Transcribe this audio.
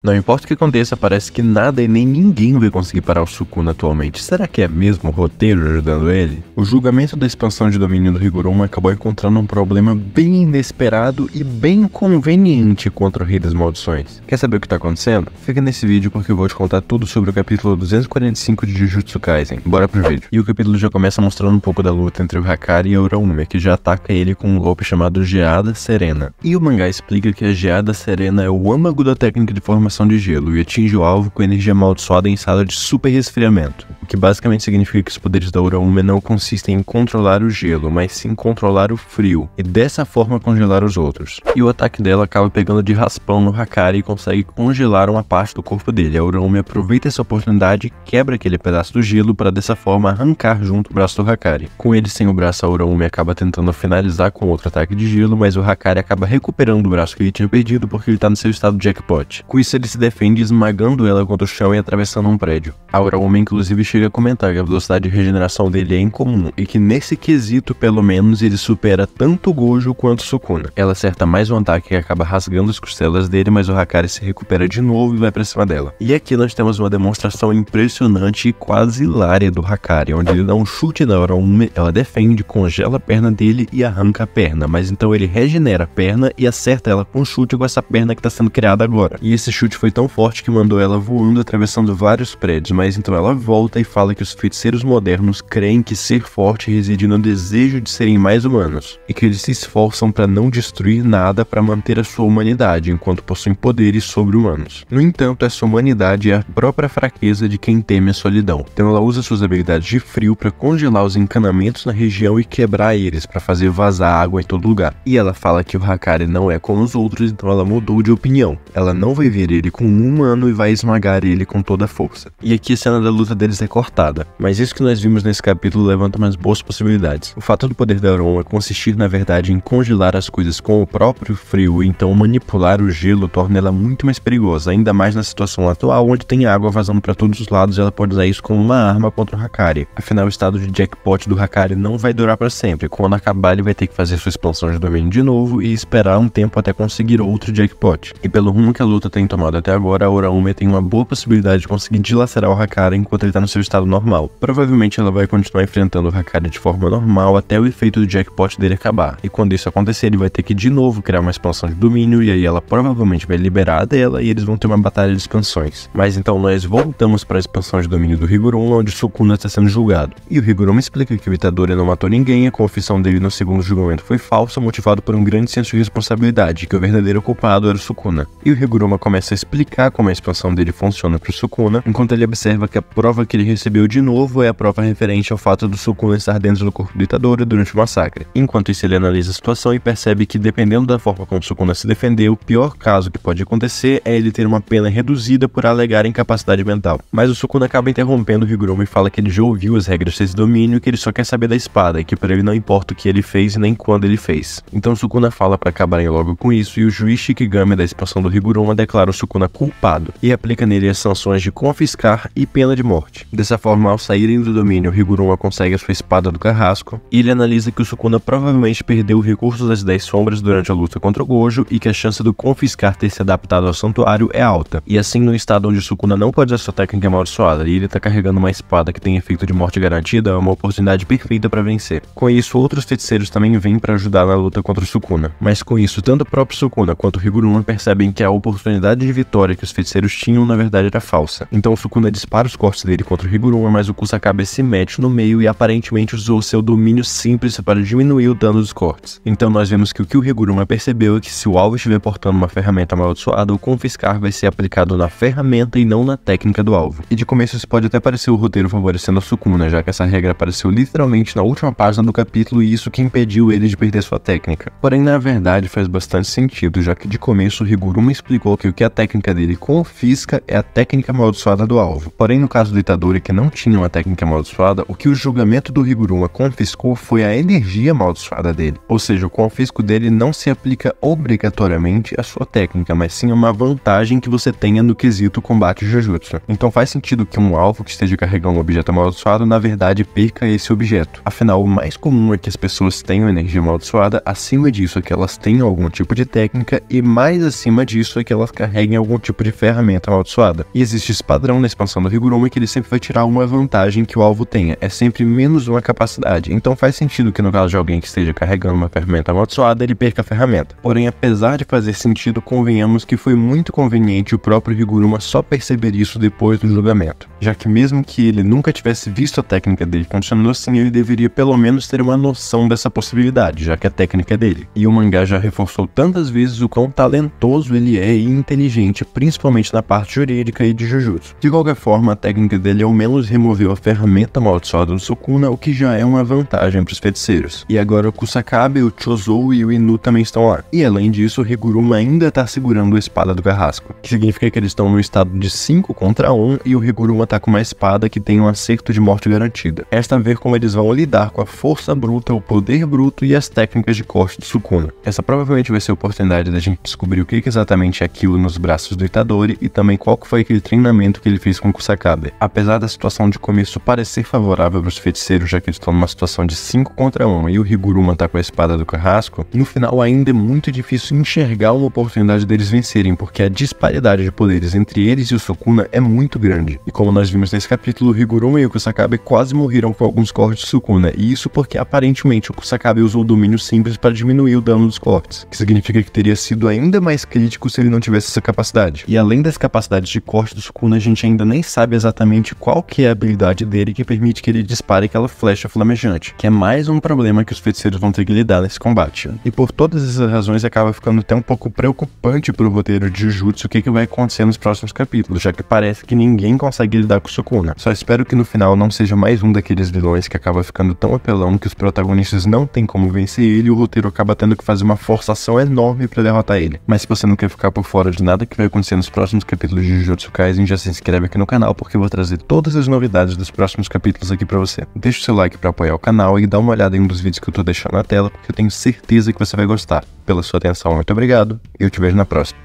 Não importa o que aconteça, parece que nada e nem ninguém vai conseguir parar o Sukuna atualmente. Será que é mesmo o roteiro ajudando ele? O julgamento da expansão de domínio do Higuruma acabou encontrando um problema bem inesperado e bem conveniente contra o Rei das Maldições. Quer saber o que tá acontecendo? Fica nesse vídeo porque eu vou te contar tudo sobre o capítulo 245 de Jujutsu Kaisen. Bora pro vídeo. E o capítulo já começa mostrando um pouco da luta entre o Hakari e a Uraume, que já ataca ele com um golpe chamado Geada Serena. E o mangá explica que a Geada Serena é o âmago da técnica de formação de gelo e atinge o alvo com energia amaldiçoada em estado de super resfriamento, o que basicamente significa que os poderes da Uraume não consistem em controlar o gelo, mas sim controlar o frio, e dessa forma congelar os outros. E o ataque dela acaba pegando de raspão no Hakari e consegue congelar uma parte do corpo dele. A Uraume aproveita essa oportunidade e quebra aquele pedaço do gelo para dessa forma arrancar junto o braço do Hakari. Com ele sem o braço, a Uraume acaba tentando finalizar com outro ataque de gelo, mas o Hakari acaba recuperando o braço que ele tinha perdido porque ele está no seu estado de jackpot. Com isso ele se defende esmagando ela contra o chão e atravessando um prédio. A Uraume inclusive chega a comentar que a velocidade de regeneração dele é incomum e que nesse quesito pelo menos ele supera tanto o Gojo quanto o Sukuna. Ela acerta mais um ataque que acaba rasgando as costelas dele, mas o Hakari se recupera de novo e vai pra cima dela. E aqui nós temos uma demonstração impressionante e quase hilária do Hakari, onde ele dá um chute na Uraume, ela defende, congela a perna dele e arranca a perna, mas então ele regenera a perna e acerta ela com um chute com essa perna que está sendo criada agora. E esse chute foi tão forte que mandou ela voando, atravessando vários prédios, mas então ela volta e fala que os feiticeiros modernos creem que ser forte reside no desejo de serem mais humanos, e que eles se esforçam para não destruir nada para manter a sua humanidade, enquanto possuem poderes sobre-humanos. No entanto, essa humanidade é a própria fraqueza de quem teme a solidão. Então ela usa suas habilidades de frio para congelar os encanamentos na região e quebrar eles para fazer vazar água em todo lugar. E ela fala que o Hakari não é como os outros, então ela mudou de opinião. Ela não vai ver ele como um humano e vai esmagar ele com toda a força. E aqui a cena da luta deles é cortada, mas isso que nós vimos nesse capítulo levanta mais boas possibilidades. O fato do poder da Uraume consistir na verdade em congelar as coisas com o próprio frio e então manipular o gelo torna ela muito mais perigosa, ainda mais na situação atual onde tem água vazando para todos os lados e ela pode usar isso como uma arma contra o Hakari. Afinal, o estado de jackpot do Hakari não vai durar para sempre. Quando acabar ele vai ter que fazer sua expansão de domínio de novo e esperar um tempo até conseguir outro jackpot. E pelo rumo que a luta tem tomado até agora, a Uraume tem uma boa possibilidade de conseguir dilacerar o Hakari enquanto ele está no seu estado normal. Provavelmente ela vai continuar enfrentando o Hakari de forma normal até o efeito do jackpot dele acabar. E quando isso acontecer, ele vai ter que de novo criar uma expansão de domínio e aí ela provavelmente vai liberar dela e eles vão ter uma batalha de expansões. Mas então nós voltamos para a expansão de domínio do Higuruma, onde Sukuna está sendo julgado. E o Higuruma explica que o Itadori não matou ninguém, a confissão dele no segundo julgamento foi falsa, motivado por um grande senso de responsabilidade, que o verdadeiro culpado era o Sukuna. E o Higuruma começa a explicar como a expansão dele funciona para o Sukuna, enquanto ele observa que a prova que ele recebeu de novo é a prova referente ao fato do Sukuna estar dentro do corpo do Itadori durante o massacre. Enquanto isso, ele analisa a situação e percebe que, dependendo da forma como o Sukuna se defendeu, o pior caso que pode acontecer é ele ter uma pena reduzida por alegar incapacidade mental. Mas o Sukuna acaba interrompendo o Higuruma e fala que ele já ouviu as regras desse domínio e que ele só quer saber da espada, e que para ele não importa o que ele fez e nem quando ele fez. Então o Sukuna fala para acabarem logo com isso e o juiz Shikigami da expansão do Higuruma declara o Sukuna culpado e aplica nele as sanções de confiscar e pena de morte. Dessa forma, ao saírem do domínio, o Higuruma consegue a sua espada do carrasco e ele analisa que o Sukuna provavelmente perdeu o recurso das 10 sombras durante a luta contra o Gojo e que a chance do confiscar ter se adaptado ao santuário é alta. E assim, no estado onde o Sukuna não pode usar sua técnica amaldiçoada e ele tá carregando uma espada que tem efeito de morte garantida, é uma oportunidade perfeita para vencer. Com isso, outros feiticeiros também vêm para ajudar na luta contra o Sukuna. Mas com isso, tanto o próprio Sukuna quanto o Higuruma percebem que a oportunidade de vitória que os feiticeiros tinham na verdade era falsa. Então o Sukuna dispara os cortes dele contra o Higuruma, mas o Kusakabe se mete no meio e aparentemente usou seu domínio simples para diminuir o dano dos cortes. Então nós vemos que o o Higuruma percebeu é que se o alvo estiver portando uma ferramenta amaldiçoada, o confiscar vai ser aplicado na ferramenta e não na técnica do alvo. E de começo isso pode até parecer o roteiro favorecendo a Sukuna, já que essa regra apareceu literalmente na última página do capítulo e isso que impediu ele de perder sua técnica. Porém, na verdade faz bastante sentido, já que de começo o Higuruma explicou que o que a técnica dele confisca é a técnica amaldiçoada do alvo. Porém, no caso do Itadori, que não tinha uma técnica amaldiçoada, o que o julgamento do Higuruma confiscou foi a energia amaldiçoada dele. Ou seja, o confisco dele não se aplica obrigatoriamente à sua técnica, mas sim a uma vantagem que você tenha no quesito combate Jujutsu. Então faz sentido que um alvo que esteja carregando um objeto amaldiçoado, na verdade, perca esse objeto. Afinal, o mais comum é que as pessoas tenham energia amaldiçoada, acima disso é que elas tenham algum tipo de técnica, e mais acima disso é que elas carreguem tem algum tipo de ferramenta amaldiçoada. E existe esse padrão na expansão do Higuruma que ele sempre vai tirar uma vantagem que o alvo tenha, é sempre menos uma capacidade. Então faz sentido que no caso de alguém que esteja carregando uma ferramenta amaldiçoada, ele perca a ferramenta. Porém, apesar de fazer sentido, convenhamos que foi muito conveniente o próprio Higuruma só perceber isso depois do julgamento, já que mesmo que ele nunca tivesse visto a técnica dele funcionando assim, ele deveria pelo menos ter uma noção dessa possibilidade, já que a técnica é dele. E o mangá já reforçou tantas vezes o quão talentoso ele é e inteligente, principalmente na parte jurídica e de Jujutsu. De qualquer forma, a técnica dele ao menos removeu a ferramenta amaldiçoada do Sukuna, o que já é uma vantagem para os feiticeiros. E agora o Kusakabe, o Chozou e o Inu também estão lá. E além disso, o Higuruma ainda está segurando a espada do Carrasco, que significa que eles estão no estado de 5 contra 1 e o Higuruma tá com uma espada que tem um acerto de morte garantida. Resta ver como eles vão lidar com a força bruta, o poder bruto e as técnicas de corte do Sukuna. Essa provavelmente vai ser a oportunidade da gente descobrir o que exatamente é aquilo nos braços do Itadori e também qual que foi aquele treinamento que ele fez com o Kusakabe. Apesar da situação de começo parecer favorável para os feiticeiros, já que eles estão numa situação de 5 contra 1 e o Higuruma tá com a espada do Carrasco, no final ainda é muito difícil enxergar uma oportunidade deles vencerem, porque a disparidade de poderes entre eles e o Sukuna é muito grande. E como nós vimos nesse capítulo, o Higuruma e o Kusakabe quase morreram com alguns cortes de Sukuna, e isso porque aparentemente o Kusakabe usou o domínio simples para diminuir o dano dos cortes, que significa que teria sido ainda mais crítico se ele não tivesse essa capacidade. E além das capacidades de corte do Sukuna, a gente ainda nem sabe exatamente qual que é a habilidade dele que permite que ele dispare aquela flecha flamejante, que é mais um problema que os feiticeiros vão ter que lidar nesse combate. E por todas essas razões acaba ficando até um pouco preocupante pro roteiro de Jujutsu o que vai acontecer nos próximos capítulos, já que parece que ninguém consegue lidar com o Sukuna. Só espero que no final não seja mais um daqueles vilões que acaba ficando tão apelão que os protagonistas não tem como vencer ele e o roteiro acaba tendo que fazer uma forçação enorme pra derrotar ele. Mas se você não quer ficar por fora de nada que vai acontecer nos próximos capítulos de Jujutsu Kaisen, já se inscreve aqui no canal porque eu vou trazer todas as novidades dos próximos capítulos aqui pra você. Deixa o seu like pra apoiar o canal e dá uma olhada em um dos vídeos que eu tô deixando na tela, porque eu tenho certeza que você vai gostar. Pela sua atenção, muito obrigado e eu te vejo na próxima.